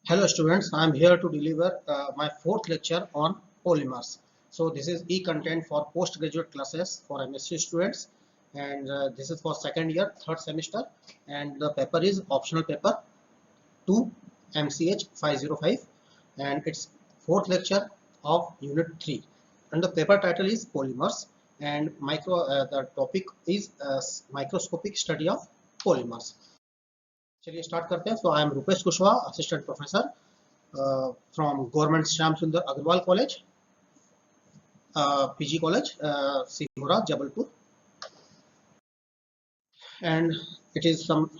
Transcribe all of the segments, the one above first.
Hello students, I am here to deliver my fourth lecture on polymers. So this is e-content for postgraduate classes for MSc students, and this is for second year, third semester, and the paper is optional paper 2 MCH 505, and it's fourth lecture of unit 3, and the paper title is polymers, and the topic is microscopic study of polymers. चलिए start करते हैं. So I am Rupesh Kushwaha, assistant professor from Government Shyam Sundar Agarwal College, PG College, Sihora, Jabalpur, and it is some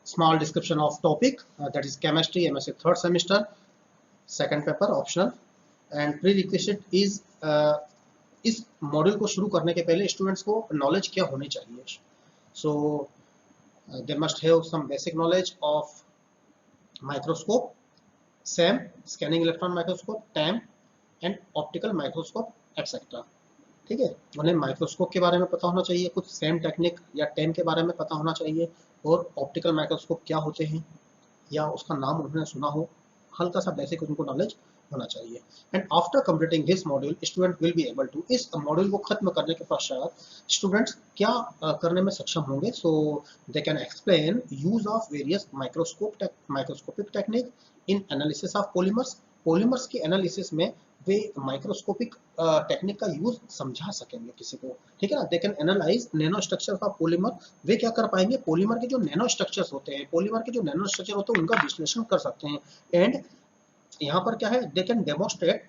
small description of topic that is chemistry, MSc third semester, second paper optional, and prerequisite is इस module को शुरू करने के पहले students को knowledge क्या होनी चाहिए. So they must have some basic knowledge of microscope, SEM, scanning electron microscope, TEM and optical microscope etcetera. ठीक है, उन्हें माइक्रोस्कोप के बारे में पता होना चाहिए, कुछ SEM टेक्निक या TEM के बारे में पता होना चाहिए, और ऑप्टिकल माइक्रोस्कोप क्या होते हैं या उसका नाम उन्होंने सुना हो, हल्का सा बेसिक उनको नॉलेज होना चाहिए. And after completing this module student will be able to, इस मॉड्यूल को खत्म करने के पश्चात स्टूडेंट्स क्या करने में सक्षम होंगे. So they can explain use of various microscopic technique in analysis of polymers. Polymers के एनालिसिस में वे माइक्रोस्कोपिक टेक्निक का यूज समझा सकेंगे किसी को. ठीक है ना. They can analyse nano structure of polymer. वे क्या कर पाएंगे, पॉलीमर के जो नैनो स्ट्रक्चर्स होते हैं, पॉलीमर के जो नैनो स्ट्रक्चर होते हैं उनका विश्लेषण कर सकते हैं. एंड यहाँ पर क्या है, they can demonstrate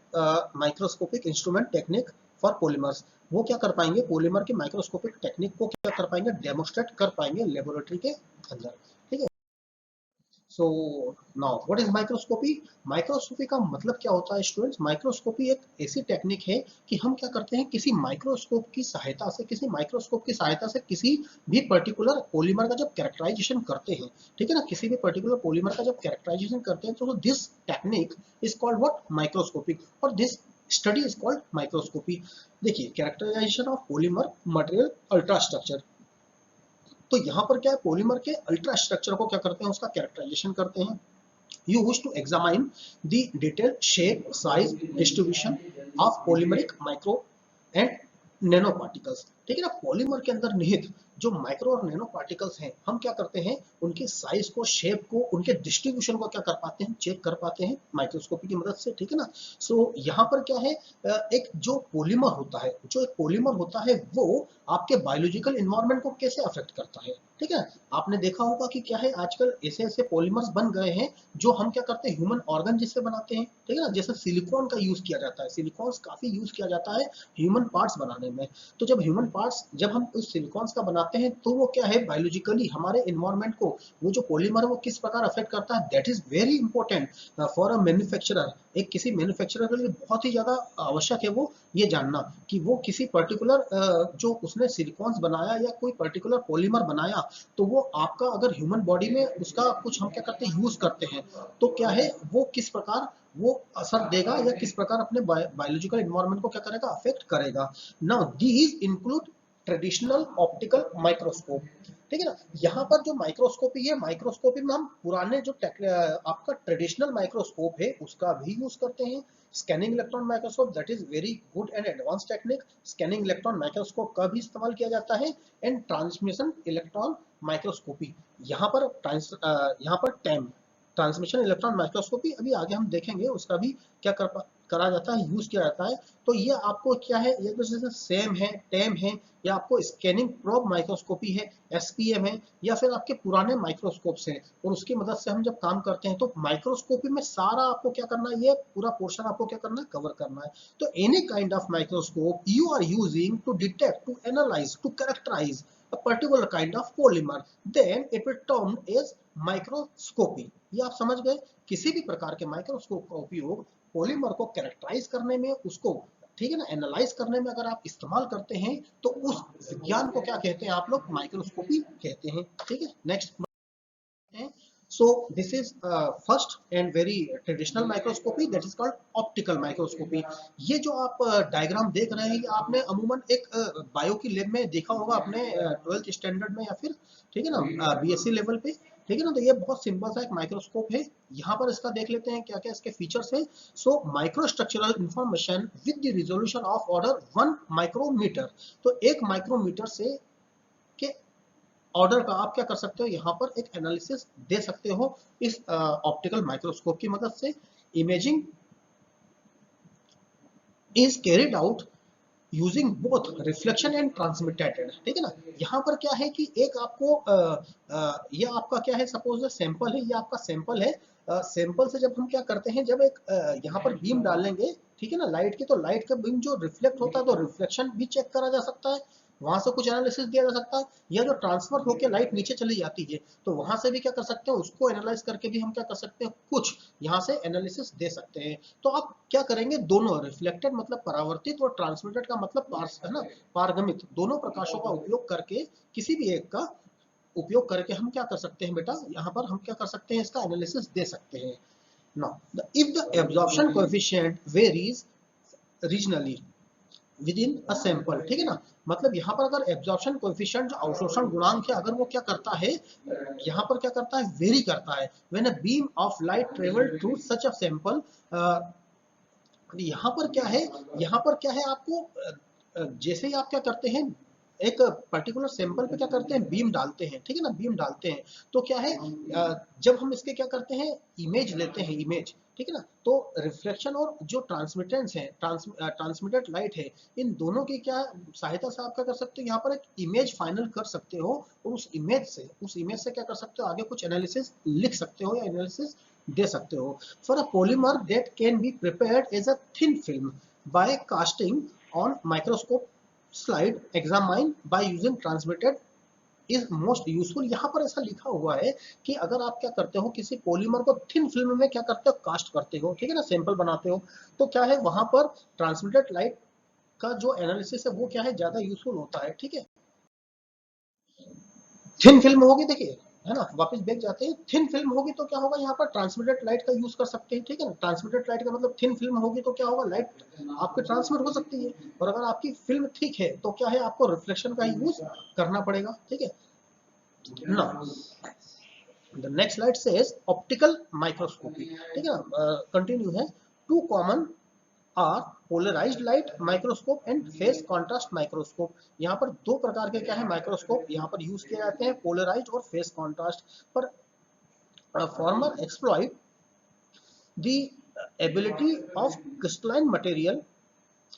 microscopic instrument technique for polymers. वो क्या कर पाएंगे, पॉलीमर के माइक्रोस्कोपिक टेक्निक को क्या कर पाएंगे, डेमोन्स्ट्रेट कर पाएंगे लेबोरेटरी के अंदर. ठीक है. So now what is microscopy. Microscopy का मतलब क्या होता है स्टूडेंट्स. माइक्रोस्कोपी एक ऐसी टेक्निक है कि हम क्या करते हैं, किसी माइक्रोस्कोप की सहायता से, किसी भी पर्टिकुलर पॉलीमर का जब कैरेक्टराइजेशन करते हैं, ठीक है ना, किसी भी पर्टिकुलर पॉलीमर का जब कैरेक्टराइजेशन करते हैं, तो this technique is called what, microscopic, और this study is called microscopy. देखिए, characterisation of polymer material ultra structure. तो यहाँ पर क्या है, पॉलीमर के अल्ट्रा स्ट्रक्चर को क्या करते हैं, उसका कैरेक्टराइजेशन करते हैं. You wish to examine the detailed shape, size, distribution of polymeric micro and nano particles. ठीक है ना. पॉलीमर के अंदर निहित जो माइक्रो और नैनो पार्टिकल्स हैं, हम क्या करते हैं, उनके साइज को, शेप को, उनके डिस्ट्रीब्यूशन को क्या कर पाते हैं, चेक कर पाते हैं माइक्रोस्कोपी की मदद से. ठीक है ना. सो यहाँ पर क्या है, एक जो पॉलीमर होता है वो आपके बायोलॉजिकल इन्वायरमेंट को कैसे अफेक्ट करता है. ठीक है. आपने देखा होगा कि क्या है, आजकल ऐसे ऐसे पॉलीमर्स बन गए हैं जो हम क्या करते हैं, ह्यूमन ऑर्गन जिससे बनाते हैं. ठीक है ना. जैसे सिलिकॉन का यूज किया जाता है, सिलिकॉन्स काफी यूज किया जाता है ह्यूमन पार्ट्स बनाने में. तो जब हम उस सिलिकॉन्स का बनाते हैं, तो वो क्या है, बायोलॉजिकली हमारे इन्वायरमेंट को वो जो पॉलीमर है वो किस प्रकार अफेक्ट करता है. That is very important for a manufacturer. एक किसी मैन्युफैक्चरर के लिए बहुत ही ज्यादा आवश्यक है वो ये जानना कि वो किसी पर्टिकुलर जो उसने सिलिकॉन्स बनाया या कोई पर्टिकुलर पॉलीमर बनाया, तो वो आपका अगर ह्यूमन बॉडी में उसका कुछ हम क्या करते हैं, यूज करते हैं, तो क्या है, वो किस प्रकार वो असर देगा या किस प्रकार अपने बायोलॉजिकल एनवायरनमेंट को क्या करेगा, अफेक्ट करेगा. Now these include traditional optical microscope. ठीक है ना. यहाँ पर जो माइक्रोस्कोपी है, माइक्रोस्कोपी में हम पुराने जो आपका ट्रेडिशनल माइक्रोस्कोप है उसका भी यूज करते हैं. Scanning electron microscope, that is very good and advance technique. Scanning electron microscope का भी इस्तेमाल किया जाता है. एंड ट्रांसमिशन इलेक्ट्रॉन माइक्रोस्कोपी, यहाँ पर टेम, ट्रांसमिशन इलेक्ट्रॉन माइक्रोस्कोपी, अभी आगे हम देखेंगे उसका भी क्या करा जाता है, यूज किया जाता है. तो ये आपको क्या है, ये तो जैसे सेम है, टेम है, या आपको स्कैनिंग प्रोब माइक्रोस्कोपी है, SPM है, या फिर आपके पुराने माइक्रोस्कोप्स हैं, और उसकी मदद से हम जब काम करते हैं तो माइक्रोस्कोपी में सारा आपको क्या करना है, ये पूरा पोर्शन आपको क्या करना है, कवर करना है. तो any kind of microscope you are using to detect, to analyse, to characterise a particular kind of polymer, then it will termed as microscopy. ये आप समझ गए. किसी भी प्रकार के माइक्रोस्कोप का उपयोग पॉलीमर को कैरेक्टराइज करने में, उसको ठीक है ना, एनालाइज करने में अगर आप इस्तेमाल करते हैं, तो उस विज्ञान को क्या कहते हैं आप लोग, माइक्रोस्कोपी कहते हैं. ठीक है. Next. So this is first and very traditional microscopy, that is called optical microscopy. ये जो आप डायग्राम देख रहे हैं, ये आपने अमूमन एक बायो की लैब में देखा होगा अपने 12th स्टैंडर्ड में, या फिर ठीक है ना BSc लेवल पे. ठीक है ना। तो ये बहुत सिंपल सा एक माइक्रोस्कोप है। यहाँ पर इसका देख लेते हैं क्या क्या इसके फीचर्स है। So microstructural information with the resolution of order 1 micrometre. तो 1 माइक्रोमीटर से के ऑर्डर का आप क्या कर सकते हो, यहाँ पर एक एनालिसिस दे सकते हो इस ऑप्टिकल माइक्रोस्कोप की मदद से। Imaging is carried out using both reflection and transmitted. ठीक है ना। यहाँ पर क्या है कि एक आपको ये आपका क्या है, सपोज सैंपल है, ये आपका सैंपल है। सैंपल से जब हम क्या करते हैं, जब एक यहाँ पर बीम डालेंगे, ठीक है ना, लाइट की, तो लाइट का बीम जो रिफ्लेक्ट होता है तो रिफ्लेक्शन भी चेक करा जा सकता है, वहां से कुछ एनालिसिस दिया जा सकता है। या जो ट्रांसफर होकर लाइट नीचे चली जाती है तो वहां से भी क्या कर सकते हैं, उसको एनालाइज करके भी हम क्या कर सकते हैं, कुछ यहाँ से एनालिसिस दे सकते हैं। तो आप क्या करेंगे, दोनों रिफ्लेक्टेड मतलब परावर्तित और ट्रांसमिटेड का मतलब है ना, पारगमित, दोनों प्रकाशों का उपयोग करके किसी भी एक का उपयोग करके हम क्या कर सकते हैं बेटा, यहाँ पर हम क्या कर सकते हैं, इसका एनालिसिस दे सकते हैं। Now if the absorption coefficient varies regionally with in a sample, ठीक है ना, मतलब यहाँ पर अगर एब्जॉर्प्शन कोएफिशिएंट जो अवशोषण गुणांक है, अगर वो क्या करता है, यहाँ पर क्या करता है, वेरी करता है, when a beam of light travel through such a sample. यहाँ पर क्या है, यहाँ पर क्या है, आपको जैसे ही आप क्या करते हैं, एक पर्टिकुलर सैंपल पे क्या करते हैं, बीम डालते हैं, ठीक है ना, बीम डालते हैं, तो क्या है, जब हम इसके क्या करते हैं, इमेज लेते हैं, इमेज, ठीक है ना, तो रिफ्लेक्शन और जो ट्रांसमिटेंस है, ट्रांसमिटेड लाइट है, इन दोनों की क्या सहायता से आप क्या कर सकते हो, यहाँ पर एक इमेज फाइनल कर सकते हो, और उस इमेज से क्या कर सकते हो, आगे कुछ एनालिसिस लिख सकते हो या एनालिसिस दे सकते हो। For a polymer that can be prepared as a thin film by casting on microscope slide examine by using transmitted is most useful. यहाँ पर ऐसा लिखा हुआ है कि अगर आप क्या करते हो, किसी पॉलीमर को थिन फिल्म में क्या करते हो, कास्ट करते हो, ठीक है ना, सैंपल बनाते हो, तो क्या है, वहां पर ट्रांसमिटेड लाइट का जो एनालिसिस है वो क्या है, ज्यादा यूजफुल होता है। ठीक है, थिन फिल्म होगी, देखिए, है ना, वापस बैक जाते हैं, थिन फिल्म होगी तो क्या होगा, यहाँ पर ट्रांसमिटेड लाइट का यूज कर सकते हैं, ठीक है ना, ट्रांसमिटेड लाइट का मतलब थिन फिल्म होगी तो क्या होगा, लाइट आपके ट्रांसमिट हो सकती है, और अगर आपकी फिल्म थिक है तो क्या है, आपको रिफ्लेक्शन का यूज करना पड़ेगा। ठीक है ना। The next slide says optical microscopy, ठीक है ना, कंटिन्यू है। Two common are polarised light microscope and phase contrast microscope. यहाँ पर दो प्रकार के क्या है, माइक्रोस्कोप यहाँ पर यूज किए जाते हैं, पोलराइज्ड और फेस कॉन्ट्रास्ट। पर farmer exploit the ability of crystalline material,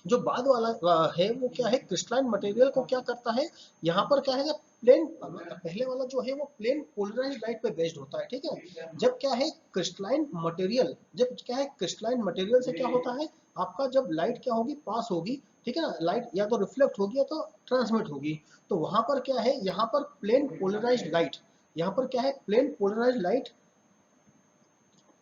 जो बाद वाला है वो क्या है, क्रिस्टलाइन मटेरियल को क्या करता है, यहाँ पर क्या है, प्लेन, पहले वाला जो है वो प्लेन पोलराइज्ड लाइट पे बेस्ड होता है, ठीक है। जब क्या है क्रिस्टलाइन मटेरियल, जब क्या है क्रिस्टलाइन मटेरियल से क्या होता है, आपका जब लाइट क्या होगी, पास होगी, ठीक है ना, लाइट या तो रिफ्लेक्ट होगी या तो ट्रांसमिट होगी, तो वहां पर क्या है, यहाँ पर प्लेन पोलराइज्ड लाइट, यहाँ पर क्या है, प्लेन पोलराइज्ड लाइट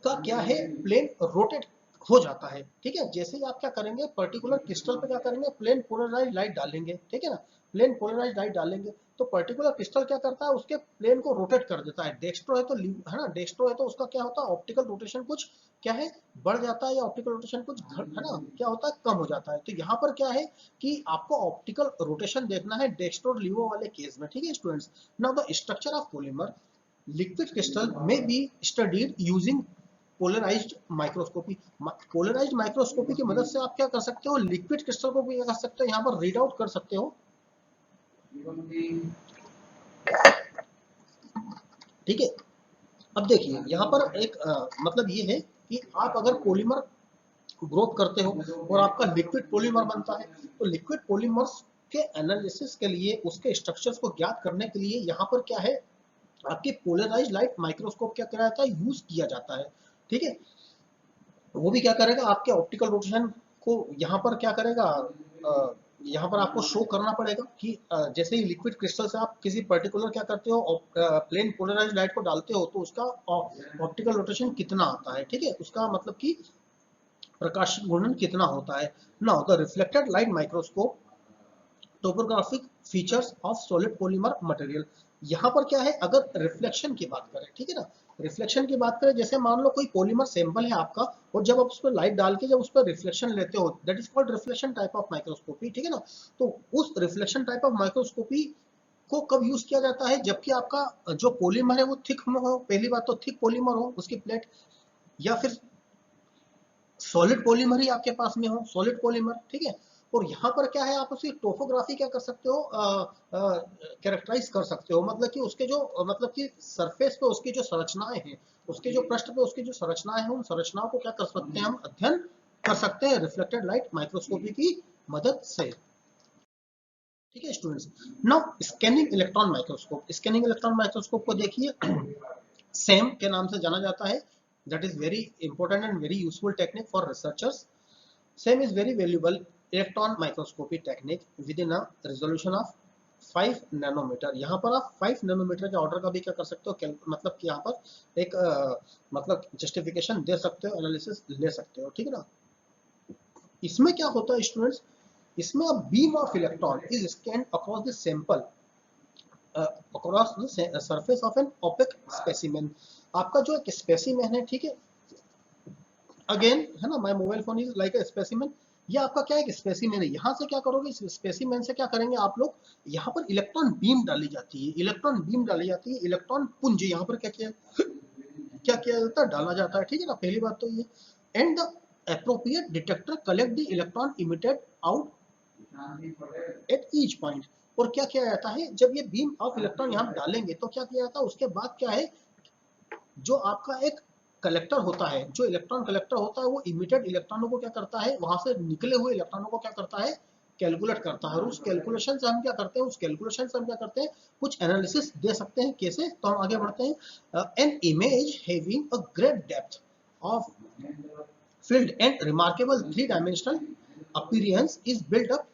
का क्या है, प्लेन रोटेट हो जाता है, ठीक है। जैसे ही आप क्या करेंगे, पर्टिकुलर क्रिस्टल पे क्या करेंगे, प्लेन पोलराइज्ड लाइट डालेंगे, ठीक है ना, प्लेन पोलराइज्ड लाइट डालेंगे तो पर्टिकुलर क्रिस्टल क्या करता है, उसके प्लेन को रोटेट कर देता है। डेक्स्ट्रो है तो है ना, डेक्स्ट्रो है तो उसका क्या होता है, ऑप्टिकल रोटेशन कुछ क्या है, बढ़ जाता है, या ऑप्टिकल रोटेशन कुछ है ना, क्या होता है, कम हो जाता है। तो यहाँ पर क्या है कि आपको ऑप्टिकल रोटेशन देखना है डेक्स्ट्रो लिवो वाले केस में, ठीक है students. Now the structure of polymer liquid crystal may be studied using polarised microscopy. Polarised microscopy की मदद से आप क्या कर सकते हो, लिक्विड क्रिस्टल को भी क्या कर सकते हो, यहाँ पर रीड आउट कर सकते हो, ठीक है। अब देखिए यहाँ पर एक मतलब ये है कि आप अगर पॉलीमर ग्रोथ करते हो और आपका लिक्विड पॉलीमर बनता है, तो लिक्विड पॉलीमर्स के एनालिसिस के लिए, उसके स्ट्रक्चर्स को ज्ञात करने के लिए यहाँ पर क्या है, आपकी पोलराइज्ड लाइट माइक्रोस्कोप क्या कराया था, यूज किया जाता है, ठीक है। वो भी क्या करेगा, आपके ऑप्टिकल रोटेशन को यहाँ पर क्या करेगा, यहाँ पर आपको शो करना पड़ेगा कि जैसे ही लिक्विड क्रिस्टल से आप किसी पर्टिकुलर क्या करते हो, प्लेन पोलराइज्ड लाइट को डालते हो, तो उसका ऑप्टिकल रोटेशन कितना आता है, ठीक है, उसका मतलब कि प्रकाश गुणन कितना होता है। Now the reflected light microscope topographic features of solid polymer material. यहाँ पर क्या है, अगर रिफ्लेक्शन की बात करें, ठीक है ना, रिफ्लेक्शन की बात करें, जैसे मान लो कोई पॉलीमर सैंपल है आपका, और जब आप उस पर लाइट डाल के जब उस पर रिफ्लेक्शन लेते हो, that is called reflection type of microscopy, ठीक है ना। तो उस रिफ्लेक्शन टाइप ऑफ माइक्रोस्कोपी को कब यूज किया जाता है, जबकि आपका जो पॉलीमर है वो थिक में हो, पहली बात तो थिक पॉलीमर हो उसकी प्लेट, या फिर सॉलिड पॉलीमर ही आपके पास में हो, सॉलिड पॉलीमर, ठीक है। और यहाँ पर क्या है, आप उसकी टोपोग्राफी क्या कर सकते हो, कैरेक्टराइज कर सकते हो, मतलब कि उसके जो मतलब कि सरफेस पे उसकी जो संरचनाएं हैं, उसके जो पृष्ठ पे उसकी जो संरचनाएं हैं, उन संरचनाओं को क्या कर सकते हैं, हम अध्ययन कर सकते हैं रिफ्लेक्टेड लाइट माइक्रोस्कोपी की मदद से। ठीक है students, now scanning electron microscope. Scanning electron microscope को देखिए सेम के नाम से जाना जाता है, that is very important and very useful technique for researchers. Same is very valuable electron microscopy technique within a resolution of 5 nanometre. यहाँ पर आप 5 नैनोमीटर के ऑर्डर का भी क्या कर सकते हो, मतलब कि यहाँ पर एक मतलब जस्टिफिकेशन दे सकते हो, एनालिसिस ले सकते हो, ठीक है ना। इसमें क्या होता है स्टूडेंट्स, इसमें अब beam of electron is scanned across the sample across the surface of an opaque specimen. आपका जो एक स्पेसिमेन है, ठीक है, अगेन है ना, my mobile phone is like a specimen. ये आपका क्या है, स्पेसिमेन है। यहाँ से क्या करोगे, इस स्पेसिमेन से क्या करेंगे आप लोग, यहाँ पर इलेक्ट्रॉन बीम डाली जाती है, इलेक्ट्रॉन बीम डाली जाती है, इलेक्ट्रॉन पुंज यहाँ पर क्या किया जाता है, डाला जाता है, ठीक है ना, पहली बात तो ये। And the appropriate detector collect the electron emitted out at each point। और क्या किया जाता है, जब ये बीम ऑफ इलेक्ट्रॉन यहाँ डालेंगे तो क्या किया जाता है, उसके बाद क्या है, जो आपका एक कलेक्टर होता है, जो इलेक्ट्रॉन कलेक्टर होता है, वो इमिटेड इलेक्ट्रॉनों को क्या करता है, वहां से निकले हुए इलेक्ट्रॉनों को क्या करता है, कैलकुलेट करता है। और उस कैलकुलेशन से हम क्या करते हैं, कुछ एनालिसिस दे सकते हैं। कैसे, तो हम आगे बढ़ते हैं। An image having a great depth of field and remarkable 3 dimensional appearance is built up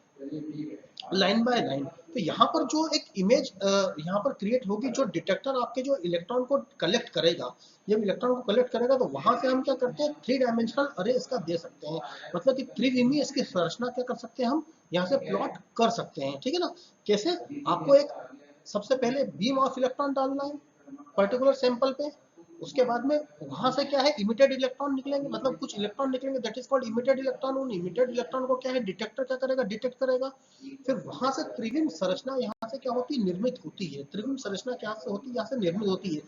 line by line. तो यहाँ पर जो एक इमेज यहाँ पर क्रिएट होगी, जो डिटेक्टर आपके जो इलेक्ट्रॉन को कलेक्ट करेगा, जब इलेक्ट्रॉन को कलेक्ट करेगा तो वहां से हम क्या करते हैं, 3 डायमेंशनल अरे इसका दे सकते हैं, मतलब कि त्रिविमीय इसकी संरचना क्या कर सकते हैं, हम यहाँ से प्लॉट कर सकते हैं, ठीक है ना। कैसे, आपको एक सबसे पहले बीम ऑफ इलेक्ट्रॉन डालना है पर्टिकुलर सैंपल पे, उसके बाद में वहां से क्या है, इमिटेड इलेक्ट्रॉन निकलेंगे, मतलब कुछ इलेक्ट्रॉन निकलेंगे, that is called emitted electron. उन इमिटेड इलेक्ट्रॉन को क्या है, डिटेक्टर क्या करेगा, डिटेक्ट करेगा। फिर वहां से त्रिविम संरचना यहाँ से क्या होती है, निर्मित होती है। त्रिविम संरचना क्या से होती है, यहाँ से निर्मित होती है।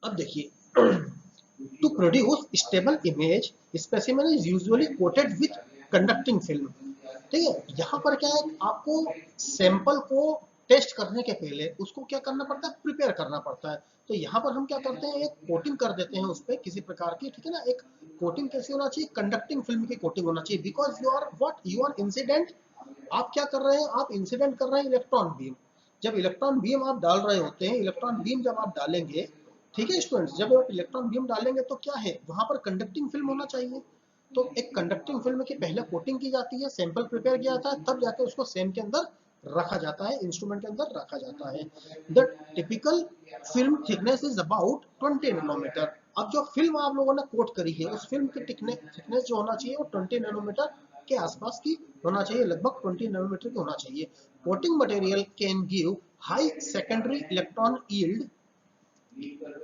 अब देखिए to produce stable image specimen is usually coated with conducting film. ठीक है, यहाँ पर क्या है, आपको सैंपल को टेस्ट करने के पहले उसको क्या करना पड़ता है, प्रिपेयर करना पड़ता है। तो यहाँ पर हम क्या करते हैं, एक कोटिंग कर देते हैं उस पर किसी प्रकार की, ठीक है ना। एक कोटिंग कैसी होना चाहिए, कंडक्टिंग फिल्म की कोटिंग होना चाहिए, बिकॉज यू आर इंसिडेंट। आप क्या कर रहे हैं, आप इंसिडेंट कर रहे हैं इलेक्ट्रॉन बीम। जब इलेक्ट्रॉन बीम आप डाल रहे होते हैं, इलेक्ट्रॉन बीम जब आप डालेंगे, ठीक है स्टूडेंट्स, जब आप इलेक्ट्रॉन बीम डालेंगे तो क्या है, वहां पर कंडक्टिंग फिल्म होना चाहिए। तो एक कंडक्टिंग फिल्म की पहले कोटिंग की जाती है, सैंपल प्रिपेयर किया जाता है, तब जाके उसको सेम के अंदर रखा जाता है, इंस्ट्रूमेंट के अंदर रखा जाता है। The typical film thickness is about 20 nanometre. अब जो फिल्म आप लोगों ने कोट करी है, उस फिल्म की थिकनेस जो होना चाहिए वो 20 नैनोमीटर के आसपास की होना चाहिए, लगभग 20 नैनोमीटर की होना चाहिए। Coating material can give high secondary electron yield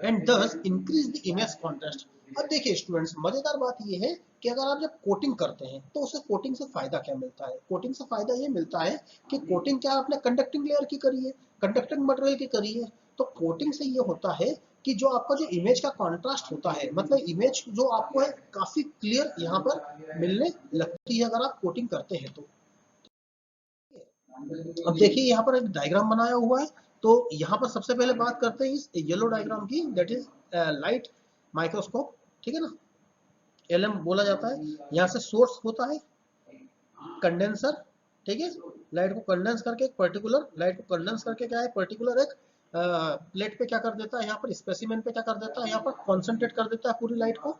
and दस इंक्रीज द इमेज कॉन्ट्रास्ट। अब देखिए स्टूडेंट्स, मजेदार बात यह है कि अगर आप जब कोटिंग करते हैं तो उसे कोटिंग से फायदा क्या मिलता है, कोटिंग से फायदा ये मिलता है कि कोटिंग क्या आपने कंडक्टिंग लेयर की करी है, कंडक्टिंग मटेरियल की करी है। तो कोटिंग से ये होता है कि जो आपका जो इमेज का कॉन्ट्रास्ट होता है, मतलब इमेज जो आपको है काफी क्लियर यहाँ पर मिलने लगती है अगर आप कोटिंग करते हैं तो। अब देखिए यहाँ पर एक डायग्राम बनाया हुआ है, तो यहाँ पर सबसे पहले बात करते हैं इस येलो डायग्राम की, दैट इज लाइट माइक्रोस्कोप, ठीक है ना, एलएम बोला जाता है। यहाँ से सोर्स होता है कंडेंसर, ठीक है, लाइट को कंडेंस करके एक पर्टिकुलर लाइट को कंडेंस करके क्या है, पर्टिकुलर एक प्लेट पे क्या कर देता है, यहाँ पर स्पेसिमेन पे क्या कर देता है, यहाँ पर कॉन्सेंट्रेट कर देता है पूरी लाइट को,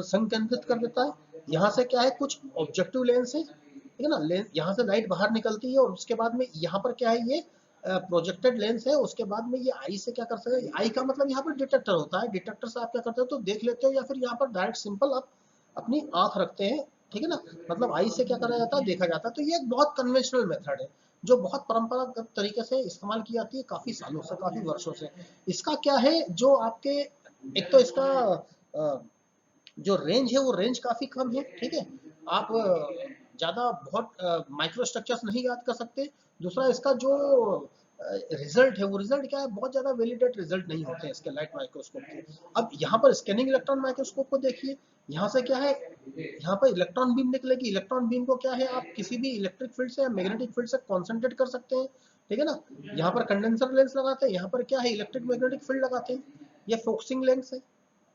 संकेंद्रित कर देता है। यहाँ से क्या है, कुछ ऑब्जेक्टिव लेंस है, ठीक है ना, लेंस यहाँ से लाइट बाहर निकलती है, और उसके बाद में यहाँ पर क्या है, ये प्रोजेक्टेड लेंस है। उसके बाद में ये आई से क्या कर सकते हैं, आई का मतलब यहाँ पर डिटेक्टर होता है, डिटेक्टर से आप क्या करते हो, तो देख लेते हो, या फिर यहाँ पर डायरेक्ट सिंपल आप अपनी आंख रखते हैं, ठीक है ना, मतलब आई से क्या करा जाता है, देखा जाता है। तो ये एक बहुत कन्वेंशनल मेथड है, जो बहुत परंपरागत तरीके से इस्तेमाल की जाती है काफी सालों से, काफी वर्षों से। इसका क्या है, जो आपके एक तो इसका जो रेंज है वो रेंज काफी कम है, ठीक है। आप ज़्यादा बहुत माइक्रो स्ट्रक्चर्स नहीं याद कर सकते। दूसरा इसका जो रिजल्ट है वो रिजल्ट क्या है, बहुत ज़्यादा वैलिडेट रिजल्ट नहीं होते हैं इसके लाइट माइक्रोस्कोप के। अब यहाँ पर स्कैनिंग इलेक्ट्रॉन माइक्रोस्कोप को देखिए, यहाँ से क्या है, यहाँ पर इलेक्ट्रॉन बीम निकलेगी। इलेक्ट्रॉन बीम को क्या है, आप किसी भी इलेक्ट्रिक फील्ड से या मैग्नेटिक फील्ड से कॉन्सेंट्रेट कर सकते हैं, ठीक है ना। यहाँ पर कंडेंसर लेंस लगाते हैं, यहाँ पर क्या है, इलेक्ट्रिक मैग्नेटिक फील्ड लगाते हैं। ये फोकसिंग लेंस है,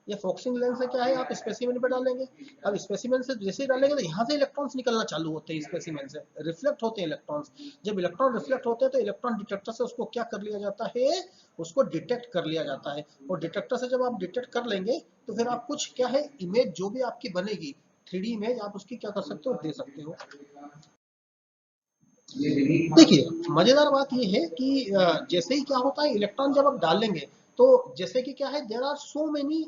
ये फोकसिंग लेंस से क्या है, आप स्पेसिमेन पे डालेंगे। अब स्पेसिमेन से जैसे ही डालेंगे तो यहाँ से इलेक्ट्रॉन्स निकलना चालू होते हैं, स्पेसिमेन से रिफ्लेक्ट होते हैं इलेक्ट्रॉन्स। जब इलेक्ट्रॉन रिफ्लेक्ट होते हैं तो इलेक्ट्रॉन डिटेक्टर से उसको क्या कर लिया जाता है, उसको डिटेक्ट कर लिया जाता है। और डिटेक्टर से जब आप डिटेक्ट कर लेंगे तो फिर आप कुछ क्या है, इमेज जो भी आपकी बनेगी 3D इमेज, आप उसकी क्या कर सकते हो, दे सकते हो। देखिए मजेदार बात यह है कि जैसे ही क्या होता है, इलेक्ट्रॉन जब आप डालेंगे तो जैसे कि क्या है, there are so many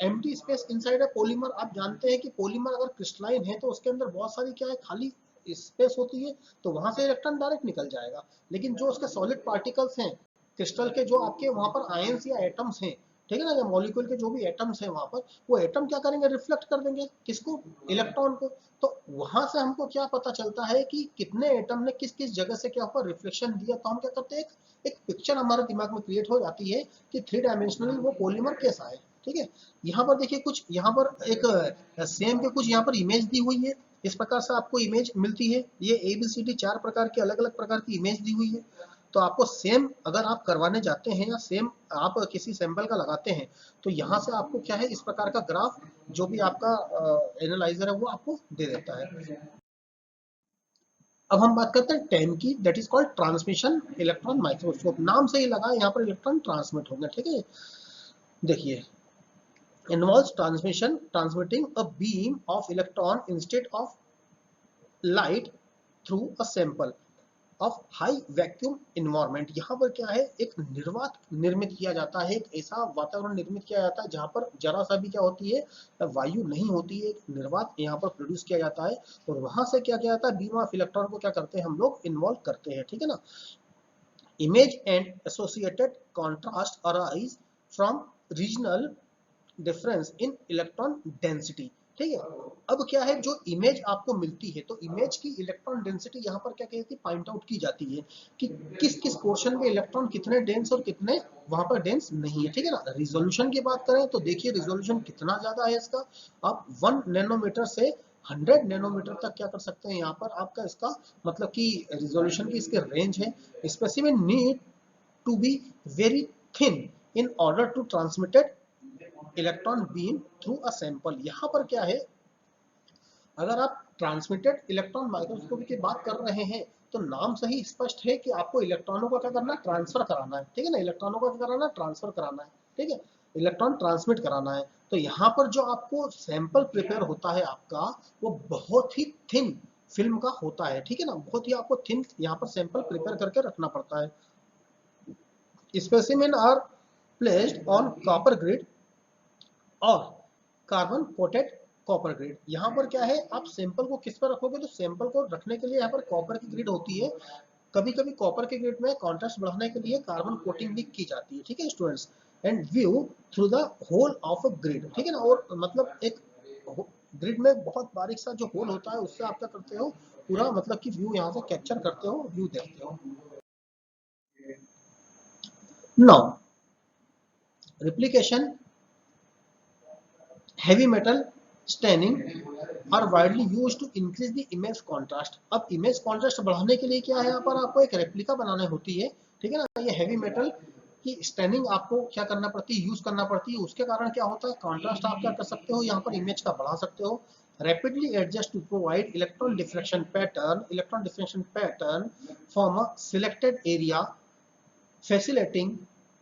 empty space inside a polymer. आप जानते हैं कि पॉलीमर अगर क्रिस्टलाइन है तो उसके अंदर बहुत सारी क्या है, खाली स्पेस होती है, तो वहां से इलेक्ट्रॉन डायरेक्ट निकल जाएगा। लेकिन जो उसके सॉलिड पार्टिकल्स हैं क्रिस्टल के, जो आपके वहां पर आयंस या एटम्स हैं, ठीक है ना, या मॉलिक्यूल के जो भी एटम्स हैं वहां पर, वो एटम क्या करेंगे, रिफ्लेक्ट कर देंगे किसको, इलेक्ट्रॉन को। तो वहां से हमको क्या पता चलता है कि कितने एटम ने किस किस जगह से क्या हुआ, रिफ्लेक्शन दिया। तो हम क्या करते हैं, एक पिक्चर हमारे दिमाग में क्रिएट हो जाती है कि 3 डायमेंशनली वो पॉलीमर कैसा है, ठीक है। यहाँ पर देखिए कुछ, यहाँ पर एक सेम के कुछ यहाँ पर इमेज दी हुई है। इस प्रकार से आपको इमेज मिलती है। ये ABCD 4 प्रकार की अलग अलग प्रकार की इमेज दी हुई है। तो आपको सेम अगर आप करवाने जाते हैं या सेम आप किसी सैंपल का लगाते हैं तो यहाँ से आपको क्या है, इस प्रकार का ग्राफ जो भी आपका एनालाइजर है वो आपको दे देता है। अब हम बात करते हैं 10 की, that is called transmission electron microscope. नाम से ही लगा, यहाँ पर इलेक्ट्रॉन ट्रांसमिट होंगे, ठीक है। देखिए, involves transmitting a beam of electron instead of light through a sample of high vacuum environment. यहाँ पर क्या है, एक निर्वात निर्मित किया जाता है, एक ऐसा वातावरण निर्मित किया जाता है जहाँ पर जरा सा भी क्या होती है, वायु नहीं होती है, एक निर्वात यहाँ पर प्रोड्यूस किया जाता है। और वहां से क्या किया जाता है, बीम ऑफ इलेक्ट्रॉन को क्या करते हैं हम लोग, इन्वॉल्व करते हैं, ठीक है ना। Image and associated contrast arise from regional difference in electron density, ठीक है। अब क्या है, जो इमेज आपको मिलती है तो इमेज की इलेक्ट्रॉन डेंसिटी यहाँ पर क्या कहती है, पॉइंट आउट की जाती है कि किस किस पोर्शन में इलेक्ट्रॉन कितने डेंस और कितने वहां पर डेंस नहीं है, ठीक है ना। रिजोल्यूशन की बात करें तो देखिए रिजोल्यूशन कितना ज्यादा है इसका, आप 1 नैनोमीटर से 100 नैनोमीटर तक क्या कर सकते हैं, यहाँ पर आपका इसका मतलब कि रिजोल्यूशन की इसके रेंज है। Specimen need to be very thin in order to transmitted electron beam through a sample. यहाँ पर क्या है, अगर आप ट्रांसमिटेड इलेक्ट्रॉन माइक्रोस्कोपी की बात कर रहे हैं तो नाम से ही स्पष्ट है कि आपको इलेक्ट्रॉनों का क्या करना है, ट्रांसफर कराना है, ठीक है ना। इलेक्ट्रॉनों का क्या कराना है, ट्रांसफर कराना है, ठीक है, इलेक्ट्रॉन ट्रांसमिट कराना है। तो यहाँ पर जो आपको सैंपल प्रिपेयर होता है आपका, वो बहुत ही थिन फिल्म का होता है, ठीक है ना। बहुत ही आपको थिन यहाँ पर सैंपल प्रिपेयर करके रखना पड़ता है। Specimen are placed on copper grid और कार्बन कोटेड कॉपर ग्रिड। यहाँ पर क्या है, आप सैंपल को किस पर रखोगे, तो सैंपल को रखने के लिए यहाँ पर कॉपर की ग्रिड होती है। कभी कभी कॉपर के ग्रिड में कॉन्ट्रास्ट बढ़ाने के लिए कार्बन कोटिंग भी की जाती है, ठीक है students. And view through the hole of a grid, ठीक है ना। और मतलब एक ग्रिड में बहुत बारीक सा जो होल होता है उससे आप क्या करते हो, पूरा मतलब कि व्यू यहाँ से कैप्चर करते हो, व्यू देखते हो। Now replication, heavy metal staining are widely used to increase the image contrast। अब इमेज कॉन्ट्रास्ट बढ़ाने के लिए क्या है, यहाँ पर आपको एक रेप्लिका बनानी होती है, ठीक है ना। ये हैवी मेटल की स्टैनिंग आपको क्या करना पड़ती है, यूज करना पड़ती है। उसके कारण क्या होता है, कॉन्ट्रास्ट आप क्या कर सकते हो, यहाँ पर इमेज का बढ़ा सकते हो। Rapidly adjust to provide electron diffraction pattern from a selected area facilitating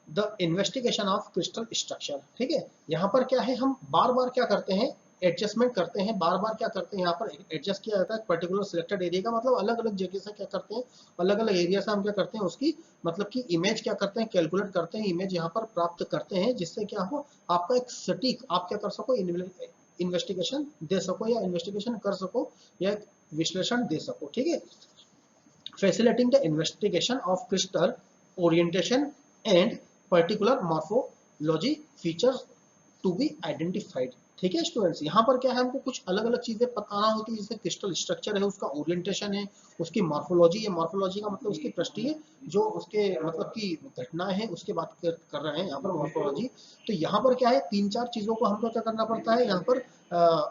the investigation of crystal structure, ठीक है। यहाँ पर क्या है, हम बार बार क्या करते हैं, एडजस्टमेंट करते हैं, बार बार क्या करते हैं, यहाँ पर एडजस्ट किया जाता है पर्टिकुलर सिलेक्टेड एरिया का, मतलब अलग अलग जगह से क्या करते हैं, अलग अलग एरिया से हम क्या करते हैं, उसकी मतलब कि इमेज क्या करते हैं, कैलकुलेट करते हैं, इमेज यहाँ पर प्राप्त करते हैं, जिससे क्या हो, आपका एक सटीक आप क्या कर सको, इन्वेस्टिगेशन दे सको या इन्वेस्टिगेशन कर सको या विश्लेषण दे सको, ठीक है। facilitating the investigation of crystal orientation and particular morphology features to be identified, ठीक है स्टूडेंट्स, यहाँ पर क्या है, हमको कुछ अलग अलग चीजें बताना होती है, जैसे क्रिस्टल स्ट्रक्चर है, उसका ओरिएंटेशन है, उसकी मॉर्फोलॉजी है, मॉर्फोलॉजी का मतलब उसकी पृष्ठीय जो उसके मतलब की घटनाएं हैं उसके बात कर रहे हैं यहाँ पर मॉर्फोलॉजी। तो यहाँ पर क्या है, 3-4 चीजों को हमको क्या करना पड़ता है, यहाँ पर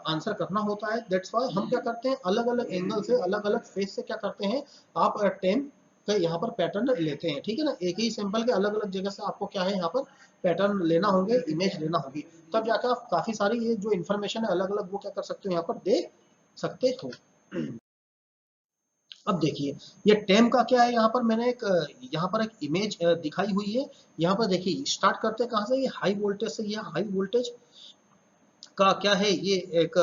आंसर करना होता है। दैट्स वाई हम क्या करते हैं, अलग अलग एंगल से, अलग अलग फेस से क्या करते हैं, आप टेम का यहाँ पर पैटर्न लेते हैं, ठीक है ना। एक ही सैंपल के अलग अलग जगह से आपको क्या है, यहाँ पर पैटर्न लेना होंगे, इमेज लेना होगी, तब जाकर आप काफी सारी ये जो इन्फॉर्मेशन है अलग अलग वो क्या कर सकते हो, यहाँ पर देख सकते हो। अब देखिए, ये टेम का क्या है, यहाँ पर मैंने एक यहाँ पर एक इमेज दिखाई हुई है। यहाँ पर देखिए, स्टार्ट करते हैं कहाँ से, ये हाई वोल्टेज से। ये हाई वोल्टेज का क्या है, ये एक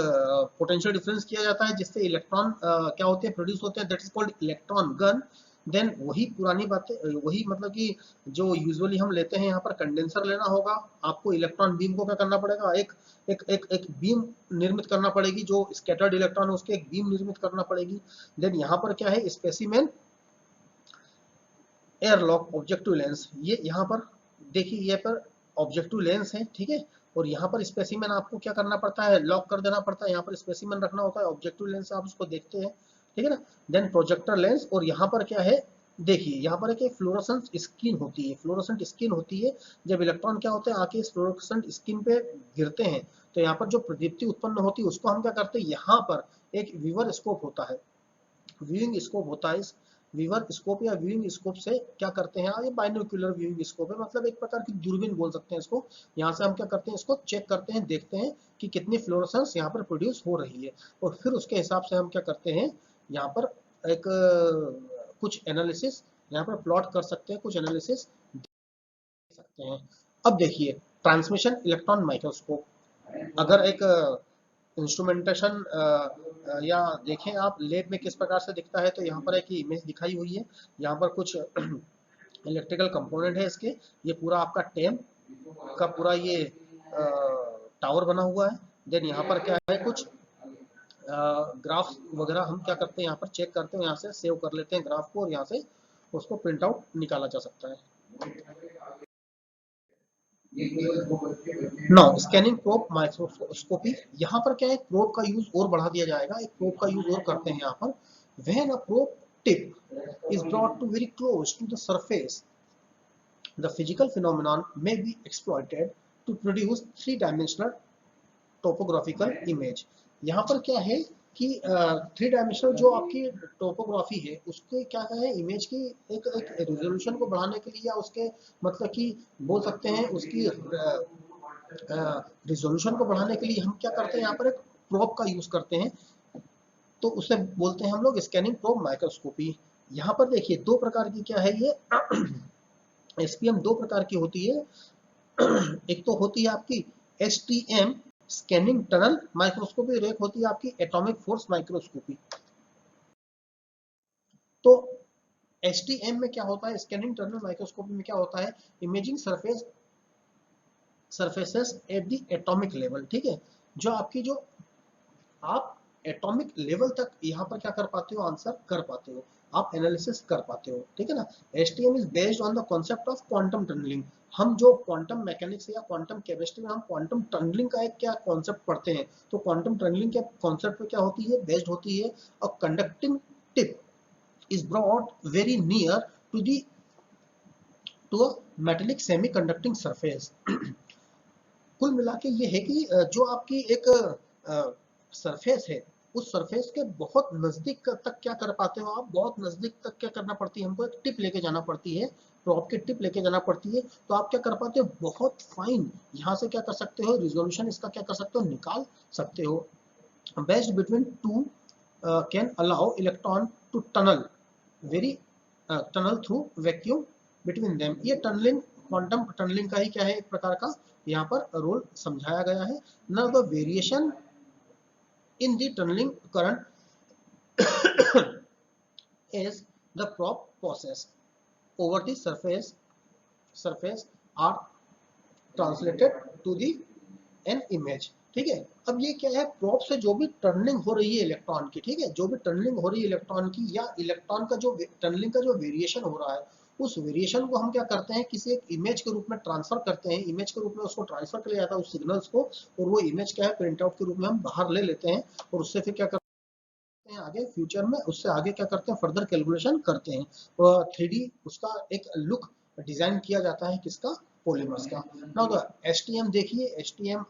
पोटेंशियल डिफरेंस किया जाता है, जिससे इलेक्ट्रॉन क्या होते हैं, प्रोड्यूस होते हैं, that is called electron gun. Then वही पुरानी बातें, वही मतलब कि जो यूजुअली हम लेते हैं, यहाँ पर कंडेंसर लेना होगा आपको, इलेक्ट्रॉन बीम को क्या करना पड़ेगा, एक बीम निर्मित करना पड़ेगी, जो स्कैटर्ड इलेक्ट्रॉन है उसके एक बीम निर्मित करना पड़ेगी। देन यहाँ पर क्या है, स्पेसिमेन एयरलॉक ऑब्जेक्टिव लेंस, ये यहाँ पर देखिए, ये पर ऑब्जेक्टिव लेंस है, ठीक है। और यहाँ पर स्पेसिमेन आपको क्या करना पड़ता है, लॉक कर देना पड़ता है, यहाँ पर स्पेसिमेन रखना होता है, ऑब्जेक्टिव लेंस आप उसको देखते हैं, ठीक है ना। देन प्रोजेक्टर लेंस, और यहाँ पर क्या है, देखिए यहाँ पर एक फ्लोरोसेंट स्किन होती है, फ्लोरोसेंट स्किन होती है, जब इलेक्ट्रॉन क्या होते हैं आके इस फ्लोरोसेंट स्किन पे गिरते हैं, तो यहाँ पर जो प्रदीप्ति उत्पन्न होती है उसको हम क्या करते हैं, यहाँ पर एक वीवर स्कोप होता है, व्यूइंग स्कोप होता है, इस वीवर स्कोप या व्यूइंग स्कोप से क्या करते हैं, ये बाइनोक्यूलर व्यूइंग स्कोप है, मतलब एक प्रकार की दूरबीन बोल सकते हैं इसको। यहाँ से हम क्या करते हैं, इसको चेक करते हैं, देखते हैं कि कितनी फ्लोरोसेंस यहाँ पर प्रोड्यूस हो रही है, और फिर उसके हिसाब से हम क्या करते हैं, यहाँ पर एक कुछ एनालिसिस यहाँ पर प्लॉट कर सकते हैं, कुछ एनालिसिस सकते हैं। अब देखिए, ट्रांसमिशन इलेक्ट्रॉन माइक्रोस्कोप, अगर एक इंस्ट्रूमेंटेशन या देखें आप लैब में किस प्रकार से दिखता है, तो यहाँ पर एक इमेज दिखाई हुई है, यहाँ पर कुछ इलेक्ट्रिकल कंपोनेंट है इसके, ये पूरा आपका टेम का पूरा ये टावर बना हुआ है। देन यहाँ पर क्या है, कुछ ग्राफ वगैरह हम क्या करते हैं, यहाँ पर चेक करते हैं, यहाँ से सेव कर लेते हैं ग्राफ को, और यहाँ से उसको प्रिंट आउट निकाला जा सकता है। नो स्कैनिंग प्रोब माइक्रोस्कोपी, यहाँ पर क्या है, प्रोब का यूज और बढ़ा दिया जाएगा, एक प्रोब का यूज और करते हैं यहाँ पर। When a probe tip is brought to very close to the surface, the physical phenomenon may be exploited to produce three-dimensional topographical image। यहाँ पर क्या है कि थ्री डायमेंशनल जो आपकी टोपोग्राफी है उसके क्या है, इमेज की एक रिजोल्यूशन को बढ़ाने के लिए, या उसके मतलब कि बोल सकते हैं उसकी रिजोल्यूशन को बढ़ाने के लिए हम क्या करते हैं, यहाँ पर एक प्रोब का यूज करते हैं, तो उसे बोलते हैं हम लोग स्कैनिंग प्रोब माइक्रोस्कोपी। यहाँ पर देखिए, दो प्रकार की क्या है ये एसपीएम दो प्रकार की होती है। एक तो होती है आपकी एसटीएम स्कैनिंग टनल माइक्रोस्कोपी, और एक होती है आपकी एटॉमिक फोर्स माइक्रोस्कोपी। तो एसटीएम में क्या होता है, स्कैनिंग टनल माइक्रोस्कोपी में क्या होता है, imaging surfaces at the atomic level, ठीक है, जो आपकी जो आप एटॉमिक लेवल तक यहाँ पर क्या कर पाते हो, आंसर कर पाते हो, आप एनालिसिस कर पाते हो, ठीक है ना। STM is based on the concept of quantum tunnelling. हम जो क्वांटम मैकेनिक्स या क्वांटम केमिस्ट्री में हम क्वांटम टनलिंग का एक क्या कॉन्सेप्ट पढ़ते हैं, तो क्वांटम टनलिंग के कॉन्सेप्ट पे क्या होती है, बेस्ड होती है, और conducting tip is brought very near to the to a metallic semi conducting surface. कुल मिला के ये है कि जो आपकी एक सरफेस है, उस सरफेस के बहुत नजदीक तक क्या कर पाते हो आप, बहुत नजदीक तक क्या करना पड़ती है, हमको एक टिप लेके जाना पड़ती है, प्रोब की टिप लेके जाना पड़ती है, तो आप क्या कर पाते हो, बहुत फाइन यहाँ से क्या कर सकते हो, रिजोल्यूशन इसका क्या कर सकते हो, निकाल सकते हो। Based between two can allow electron to tunnel very tunnel through vacuum between them. ये टनलिंग क्वांटम टनलिंग का ही क्या है, एक प्रकार का यहाँ पर रोल समझाया गया है। Now the variation in the tunneling current is the probe process over the surface are translated to the an image, ठीक है। अब ये क्या है, प्रोब से जो भी टर्निंग हो रही है इलेक्ट्रॉन की, ठीक है, जो भी टर्निंग हो रही है इलेक्ट्रॉन की, या इलेक्ट्रॉन का जो टर्निंग का जो वेरिएशन हो रहा है, उस वेरिएशन को हम क्या करते हैं, किसी एक इमेज के रूप में ट्रांसफर करते हैं, इमेज के रूप में उसको ट्रांसफर कर लिया जाता है उस सिग्नल्स को, और वो इमेज क्या है प्रिंट आउट के रूप में हम बाहर ले लेते हैं, और उससे फिर क्या करते हैं आगे फ्यूचर में, उससे आगे क्या करते हैं फर्दर कैलकुलेशन करते हैं, 3D उसका एक लुक डिजाइन किया जाता है किसका, पॉलीमर्स का। नाउ द एसटीएम देखिए, एसटीएम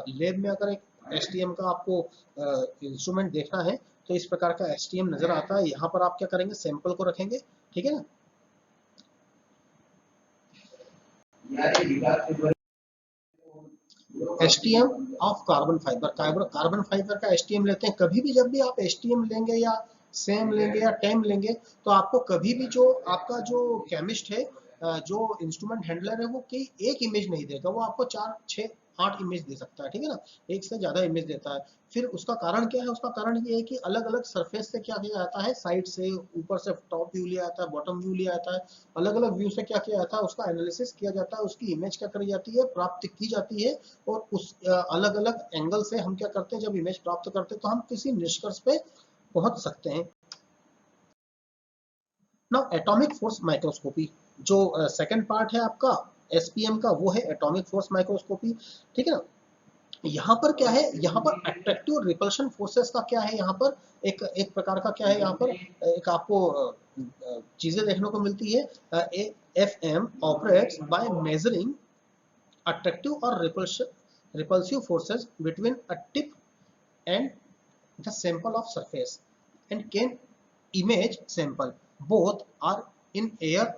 लैब में अगर एक एसटीएम का आपको इंस्ट्रूमेंट देखना है तो इस प्रकार का एसटीएम नजर आता है। यहाँ पर आप क्या करेंगे, सैंपल को रखेंगे, ठीक है ना। STM of carbon fibre, carbon fibre का एसटीएम लेते हैं। कभी भी जब भी आप एसटीएम लेंगे या सेम लेंगे या टेम लेंगे तो आपको कभी भी जो आपका जो केमिस्ट है, जो इंस्ट्रूमेंट हैंडलर है, वो कोई एक इमेज नहीं देगा, वो आपको 4 6 8 इमेज दे सकता है, ठीक है ना, एक से ज्यादा इमेज देता है। फिर उसका कारण क्या है, उसका कारण ये है कि अलग अलग सरफेस से क्या किया जाता है, साइड से ऊपर से टॉप व्यू लिया जाता है, बॉटम व्यू लिया जाता है, अलग अलग व्यू से क्या किया जाता है, उसका एनालिसिस किया जाता है, उसकी इमेज क्या करी जाती है, प्राप्त की जाती है, और उस अलग अलग एंगल से हम क्या करते हैं, जब इमेज प्राप्त करते हैं तो हम किसी निष्कर्ष पे पहुंच सकते हैं। नाउ एटॉमिक फोर्स माइक्रोस्कोपी, जो सेकंड पार्ट है आपका एसपीएम का, वो है एटॉमिक फोर्स माइक्रोस्कोपी, ठीक है ना। यहाँ पर क्या है, यहाँ पर अट्रैक्टिव और रिपल्शन फोर्सेस का क्या है, यहाँ पर एक एक प्रकार का क्या है, यहाँ पर एक आपको चीजें देखने को मिलती है। FM operates by measuring attractive or repulsive forces between a tip and the sample of surface and can image sample both are in air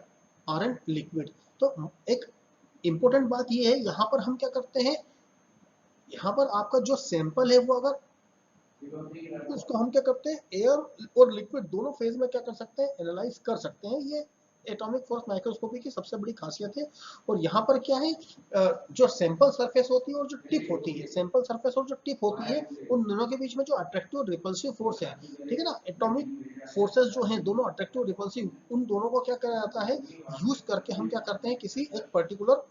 or in liquid। तो एक इंपॉर्टेंट बात ये है, यहाँ पर हम क्या करते हैं, यहाँ पर आपका जो सैंपल है वो अगर उसको हम क्या करते हैं एयर और लिक्विड दोनों फेज में क्या कर सकते हैं, एनालाइज कर सकते हैं। ये एटॉमिक फोर्स माइक्रोस्कोपी की सबसे बड़ी खासियत है। और यहाँ पर क्या है, जो सैंपल सरफेस होती है और जो टिप होती है, सैंपल सरफेस और जो टिप होती है, उन दोनों के बीच में जो अट्रैक्टिव और रिपल्सिव फोर्स है, ठीक है ना, एटॉमिक फोर्सेस जो हैं दोनों अट्रैक्टिव और रिपल्सिव, उन दोनों को क्या किया जाता है, यूज करके हम क्या करते हैं, किसी एक पर्टिकुलर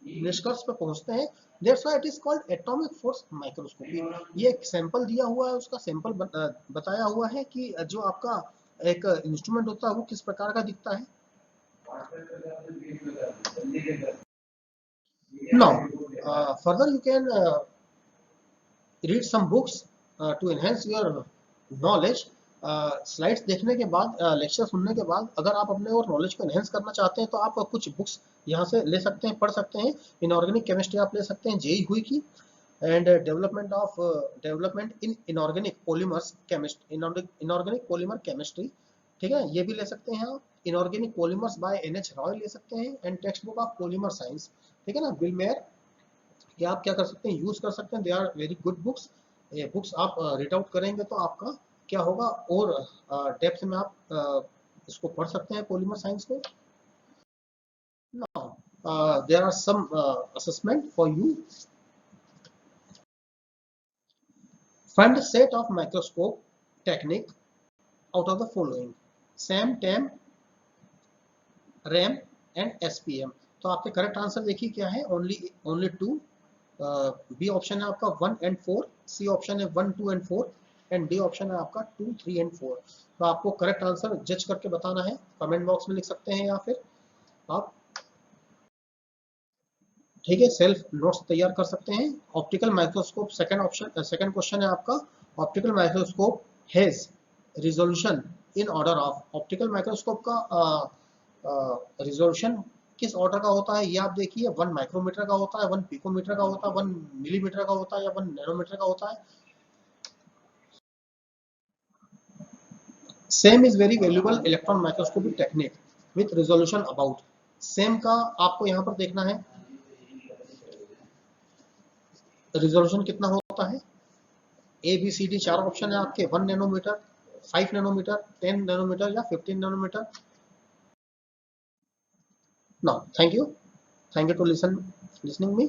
निष्कर्ष पे पहुंचते हैं। That's why it is called atomic force microscopy. ये एक सैंपल दिया हुआ है, उसका सैंपल बताया हुआ है कि जो आपका एक इंस्ट्रूमेंट होता है वो किस प्रकार का दिखता है। Now further you can read some books to enhance your knowledge. Slides देखने के बाद, लेक्चर सुनने के बाद, अगर आप अपने और नॉलेज को एनहेंस करना चाहते हैं तो आप कुछ बुक्स यहाँ से ले सकते हैं, पढ़ सकते हैं। इनऑर्गेनिक केमिस्ट्री आप ले सकते हैं, J E Huheey, and development in inorganic polymers chemistry, inorganic polymer chemistry, ठीक है, ये भी ले सकते हैं आप। Inorganic polymers by NH Roy ले सकते हैं, and text book of polymer science, ठीक है ना, बिल मेयर, ये आप क्या कर सकते हैं, यूज कर सकते हैं। They are very good books. ये बुक्स आप रीड आउट करेंगे तो आपका क्या होगा, और डेप्थ में आप इसको पढ़ सकते हैं पॉलीमर साइंस को। Now there are some assessment for you. Find a set of microscope technique out of the following: SAM, TAM, RAM and SPM। तो आपके करेक्ट आंसर देखिए क्या है, ओनली टू। बी ऑप्शन है आपका 1 and 4, सी ऑप्शन है 1 2 and 4, and D option है आपका 2 3 and 4। तो आपको करेक्ट आंसर जज करके बताना है, कमेंट बॉक्स में लिख सकते हैं या फिर आप, ठीक है, सेल्फ नोट्स तैयार कर सकते हैं। Optical microscope, second option, second question है आपका, optical microscope has resolution in order of. Optical microscope का रिजोल्यूशन किस ऑर्डर का होता है, ये आप देखिए, 1 माइक्रोमीटर का होता है, 1 पिकोमीटर का होता है, 1 मिलीमीटर का होता है, या 1 नैनोमीटर का होता है। Same is very valuable electron microscopic technique with resolution about. Same का आपको यहाँ पर देखना है रिजोल्यूशन कितना होता है। A B C D 4 option है आपके, 1 नैनोमीटर, 5 नैनोमीटर, 10 नैनोमीटर या 15 nanometre. Now thank you to listening me,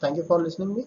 thank you for listening me.